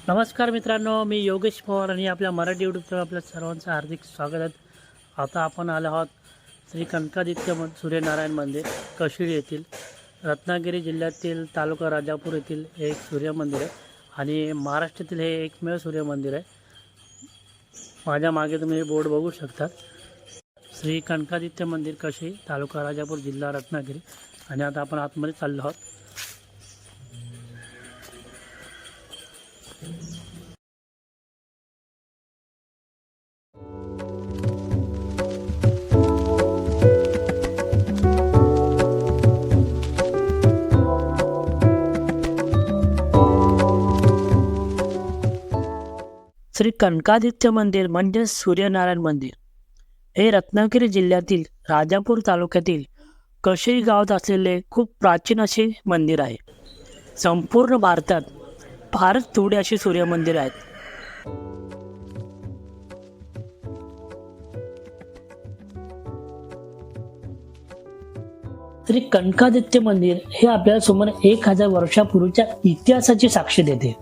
नमस्कार मित्रांनो, मी योगेश पवार आणि आपल्या मराठी यूट्यूब चॅनल आपल्या सर्वांचं हार्दिक स्वागत आहे. आता आपण आलो आहोत श्री कनकादित्य सूर्यनारायण मंदिर कशिळी येथील रत्नागिरी जिल्ह्यातील तालुका राजापूर येथील एक सूर्य मंदिर आहे आणि महाराष्ट्रातील हे एकमेव सूर्य मंदिर आहे. माझ्या मागे तुम्ही बोर्ड बघू शकता, श्री कनकादित्य मंदिर कशिळी तालुका राजापूर जिल्हा रत्नागिरी. आणि आता आपण आतमध्ये चाललो आहोत. श्री कनकादित्य मंदिर म्हणजे सूर्यनारायण मंदिर हे रत्नागिरी जिल्ह्यातील राजापूर तालुक्यातील कशिळी गावात असलेले खूप प्राचीन असे मंदिर आहे. संपूर्ण भारतात फारच थोडी अशी सूर्यमंदिर आहेत. श्री कनकादित्य मंदिर हे आपल्याला सुमारे 1000 वर्षापूर्वीच्या इतिहासाची साक्ष देते.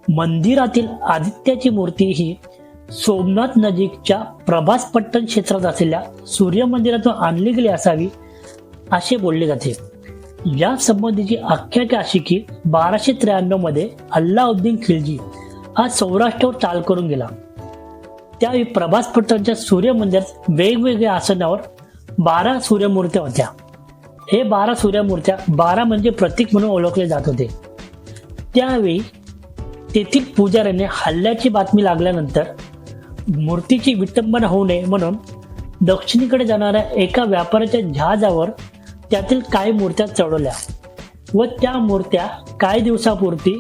मंदिरातील आदित्याची मूर्ती ही सोमनाथ नजीकच्या प्रभासपट्टण क्षेत्रात असलेल्या सूर्य मंदिरातून आणली गेली असावी असे बोलले जाते. या संबंधीची आख्यायिका अशी की 1293 मध्ये अल्लाउद्दीन खिलजी हा सौराष्ट्रावर चाल करून गेला. त्यावेळी प्रभासपट्टणच्या सूर्य मंदिरात वेगवेगळ्या आसनावर 12 सूर्यमूर्त्या होत्या. हे 12 सूर्यमूर्त्या 12 म्हणजे प्रतीक म्हणून ओळखले जात होते. त्यावेळी तेथील पुजाऱ्याने हल्ल्याची बातमी लागल्यानंतर मूर्तीची विटंबना होऊ नये म्हणून दक्षिणेकडे जाणाऱ्या एका व्यापाऱ्याच्या जहाजावर त्यातील काही मूर्त्या चढवल्या व त्या मूर्त्या काही दिवसापुरती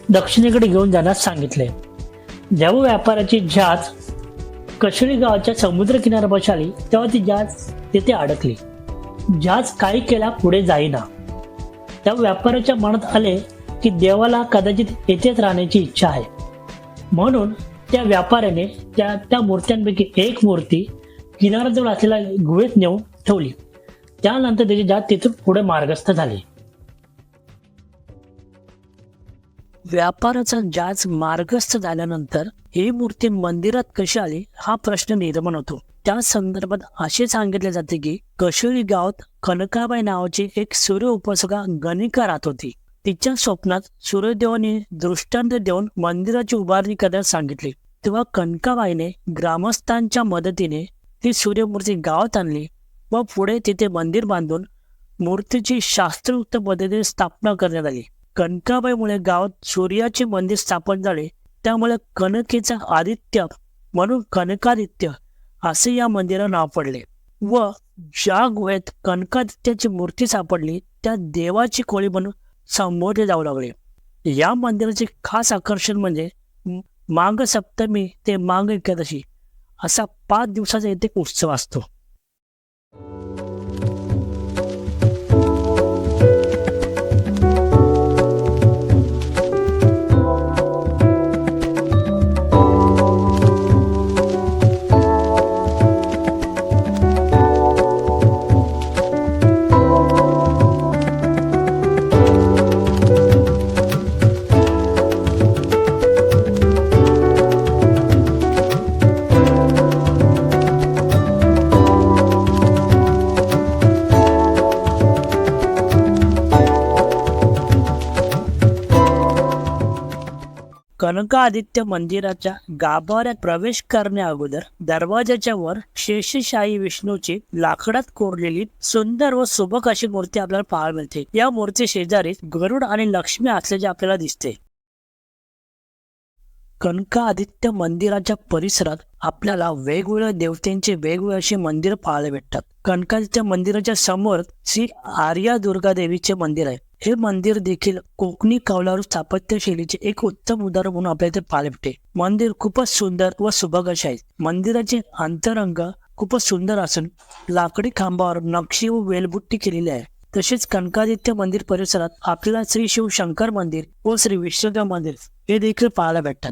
दक्षिणेकडे घेऊन जाण्यास सांगितले. जेव्हा व्यापाऱ्याची जहाज कशिळी गावाच्या समुद्र किनाऱ्यापाशी आली तेव्हा ती जहाज तेथे अडकली. जहाज काही केला पुढे जाईना. त्या व्यापाऱ्याच्या मनात आले की देवाला कदाचित येथेच राहण्याची इच्छा आहे, म्हणून त्या व्यापाऱ्याने त्या मूर्त्यांपैकी एक मूर्ती किनाऱ्याजवळ असलेल्या गुहेत नेऊन ठेवली. त्यानंतर त्याची जहाज तिथून पुढे मार्गस्थ झाली. व्यापाराचा जहाज मार्गस्थ झाल्यानंतर ही मूर्ती मंदिरात कशी आली हा प्रश्न निर्माण होतो. त्या संदर्भात असे सांगितले जाते की कशिळी गावात कनकाबाई नावाची एक सूर्य उपासका गणिका राहत होती. तिच्या स्वप्नात सूर्यदेवाने दृष्टांत देऊन मंदिराची उभारणी करण्यास सांगितली. तेव्हा कनकाबाईने ग्रामस्थांच्या मदतीने ती सूर्यमूर्ती गावात आणली व पुढे तिथे मंदिर बांधून मूर्तीची शास्त्रोक्त पद्धतीने स्थापना करण्यात आली. कनकाबाईमुळे गावात सूर्याचे मंदिर स्थापन झाले. त्यामुळे कनकेचा आदित्य म्हणून कनकादित्य असे या मंदिराला नाव पडले व ज्या गुहेत कनकादित्याची मूर्ती सापडली त्या देवाची खोली म्हणून संबोधले जाऊ लागले. या मंदिराचे खास आकर्षण म्हणजे माघ सप्तमी ते माघ एकादशी असा 5 दिवसाचा येथे उत्सव असतो. कनकादित्य मंदिराच्या गाभाऱ्यात प्रवेश करण्या अगोदर दरवाजाच्या वर शेषशाही विष्णूची लाकडात कोरलेली सुंदर व सुबक अशी मूर्ती आपल्याला पाहायला मिळते. या मूर्ती शेजारी गरुड आणि लक्ष्मी असल्याचे आपल्याला दिसते. कनकादित्य मंदिराच्या परिसरात आपल्याला वेगवेगळ्या देवतांचे वेगवेगळे असे मंदिर पाहायला भेटतात. कनकादित्य मंदिराच्या समोर श्री आर्या दुर्गा देवीचे मंदिर आहे. हे मंदिर देखील कोकणी कौलारू स्थापत्य शैलीचे एक उत्तम उदाहरण म्हणून आपल्याला इथे पाहायला भेटते. मंदिर खूपच सुंदर व सुबक असे आहे. मंदिराचे अंतरंग खूपच सुंदर असून लाकडी खांबावर नक्षी व वेलबुट्टी केलेली आहे. तसेच कनकादित्य मंदिर परिसरात आपल्याला श्री शिवशंकर मंदिर व श्री विष्णुदेव मंदिर हे देखील पाहायला भेटतात.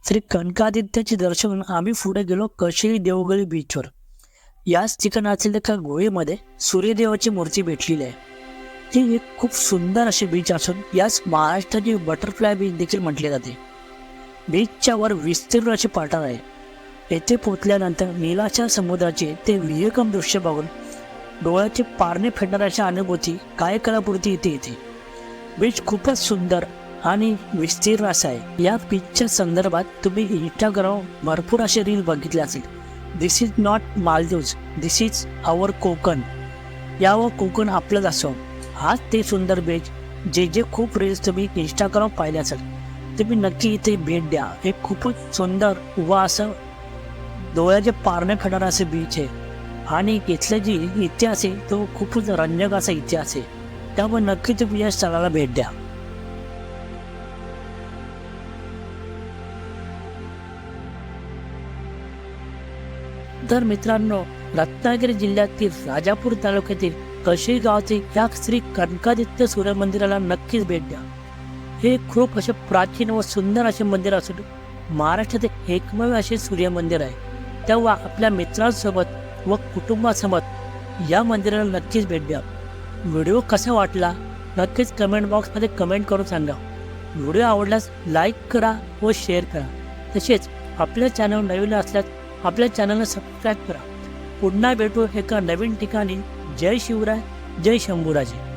श्री कनकादित्याचे दर्शन आम्ही पुढे गेलो कशेळी देवगळी बीचवर. याच ठिकाणातील एका गुहेमध्ये सूर्यदेवाची मूर्ती भेटलेली आहे. ती एक खूप सुंदर अशी बीच असून यास महाराष्ट्राची बटरफ्लाय बीच देखील म्हटले जाते. बीचच्या वर विस्तीर्ण असे पठार आहे. येथे पोहोचल्यानंतर नीलाच्या समुद्राचे ते विहंगम दृश्य बघून डोळ्याचे पारणे फेडणाऱ्याची अनुभूती काय कलापुरती इथे येते. बीच खूपच सुंदर आणि विस्तीर्ण असा आहे. या बीचच्या संदर्भात तुम्ही इंस्टाग्राम भरपूर असे रील बघितले असेल. This is not Maldives, this is our Konkan. यावर कोकण आपलंच असो. हाच ते सुंदर बीच जे खूप रील्स तुम्ही इंस्टाग्राम पाहिले असेल. तुम्ही नक्की इथे भेट द्या. हे खूपच सुंदर व असं डोळ्याचे पारणे फेडणारं असे बीच आहे. आणि इथला जी इतिहास आहे तो खूपच रंजक असा इतिहास आहे. त्यामुळे नक्की तुम्ही या स्थळाला भेट द्या. तर मित्रांनो, रत्नागिरी जिल्ह्यातील राजापूर तालुक्यातील कशेळी गावातील या श्री कनकादित्य सूर्य मंदिराला नक्कीच भेट द्या. हे खूप असे प्राचीन व सुंदर असे मंदिर असून महाराष्ट्रातील एकमेव असे सूर्य मंदिर आहे. तेव्हा आपल्या मित्रांसोबत व कुटुंबासोबत या मंदिराला नक्कीच भेट द्या. व्हिडिओ कसा वाटला नक्कीच कमेंट बॉक्समध्ये कमेंट करून सांगा. व्हिडिओ आवडल्यास लाईक करा व शेअर करा. तसेच आपल्या चॅनल नवीन असल्यास आपल्या चॅनलला सबस्क्राईब करा. पुन्हा भेटू एका नवीन ठिकाणी. जय शिवराय, जय शंभूराजे.